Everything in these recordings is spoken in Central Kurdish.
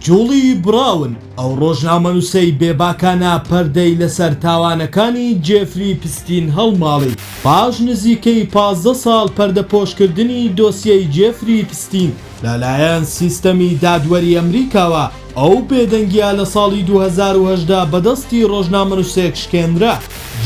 جوڵی براون ئەو ڕۆژنامەنووسەی بێباکانە پەردەی لەسەر تاوانەکانی جێفری پستین هەڵماڵی پاش نزیکەی 15 ساڵ پەردەپۆشکردنی دۆسیەی جێفری پستین لەلایەن سیستەمی دادوەری ئەمریکاوە. ئەو بێدەنگیە لە ساڵی 2010 بەدەستی ڕۆژنامەنووسێک شکێنرا.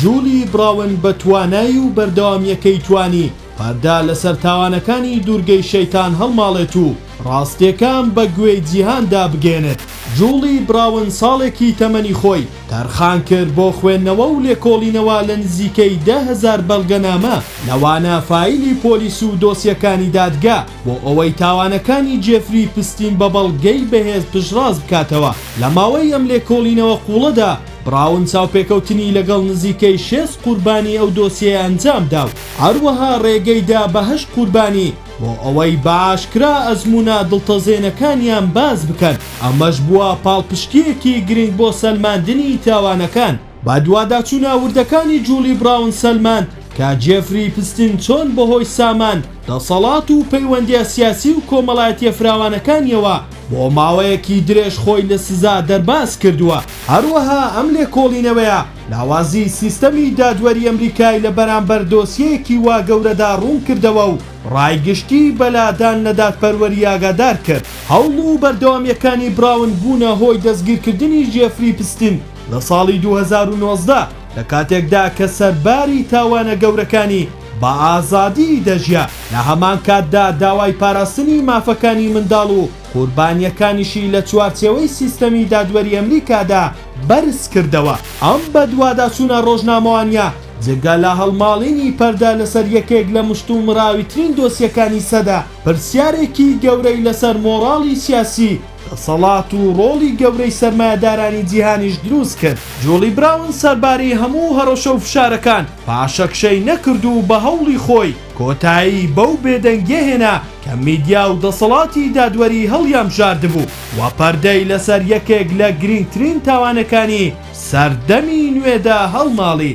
جوڵی براون بە توانایی و بەردەوامیەکەی توانی پەردا لەسەر تاوانەکانی دوورگەی شەیتان هەڵماڵێت و ڕاستیەکان بە گوێی جیهاندا بگێنێت. جوڵی براون ساڵێکی تەمەنی خۆی تەرخان کرد بۆ خوێندنەوە و لێکۆڵینەوە لە نزیکەی 10,000 بەڵگەنامە لەوانە فایلی پۆلیس و دۆسیەکانی دادگا بۆ ئەوەی تاوانەکانی جێفری پستین بە بەڵگەی بەهێز پشتڕاست بکاتەوە. لە ماوەی ئەم لێکۆڵینەوە قوڵەدا براون چاوپێکەوتنی لەگەڵ نزیکەی 6 قوربانی ئەو دۆسیە ئەنجامدا و هەروەها ڕێگەیدا بە 8 قوربانی بۆ ئەوەی باشکرا ئەزمونە دڵتەزێنەکانیان باز بکەن. ئەمەش بووە پاڵپشتیەکی گرنگ بۆ سەلماندنی تاوانەکان. با دوواداچوونە وردەکانی جوڵی براون سەلمان کە جێفری پستین چۆن بەهۆی سامان دەسەڵات و پەیوەندیە سیاسی و کۆمەڵایەتیە فراوانەکانیەوە بۆ ماوەیەکی درێژ خۆی لە سزا دەرباز کردووە. هەروەها ئەم لێکۆڵینەوەیە لاوازی سیستەمی دادوەری ئەمریکای لە بەرامبەر دۆسیەیەکی وا گەورەدا ڕوون کردەوە و ڕایگشتی بەلادان لە دادپەروەری ئاگادار کرد. هەوڵ و بەردەوامیەکانی براون بوونە هۆی دەستگیرکردنی جێفری پستین لە ساڵی 2019 لە کاتێکدا کە سەرباری تاوانە گەورەکانی بە ئازادی دەژیا. لە هەمان کاتدا داوای پاراستنی مافەکانی منداڵ و قوربانیەکانیشی لە چوارچێوەی سیستەمی دادوەری ئەمریکادا بەرز کردەوە. ئەم بە دوواداچوونە ڕۆژنامەوانیە جگە لە هەڵماڵینی پەردا لەسەر یەکێک لە مشتومڕاویترین دۆسیەکانی سەدا پرسیارێکی گەورەی لەسەر مۆڕاڵی سیاسی دەسەڵات و ڕۆڵی گەورەی سەرمایەدارانی جیهانیش دروست کرد. جوڵی براون سەرباری هەموو هەڕەشە و فشارەکان پاشەکشەی نەکرد و بە هەوڵی خۆی کۆتایی بەو بێدەنگیە هێنا کە میدیا و دەسەڵاتی دادوەری هەڵیان بژاردبوو و پەردەی لەسەر یەکێک لە گرنگترین تاوانەکانی سەردەمی نوێدا هەڵماڵی.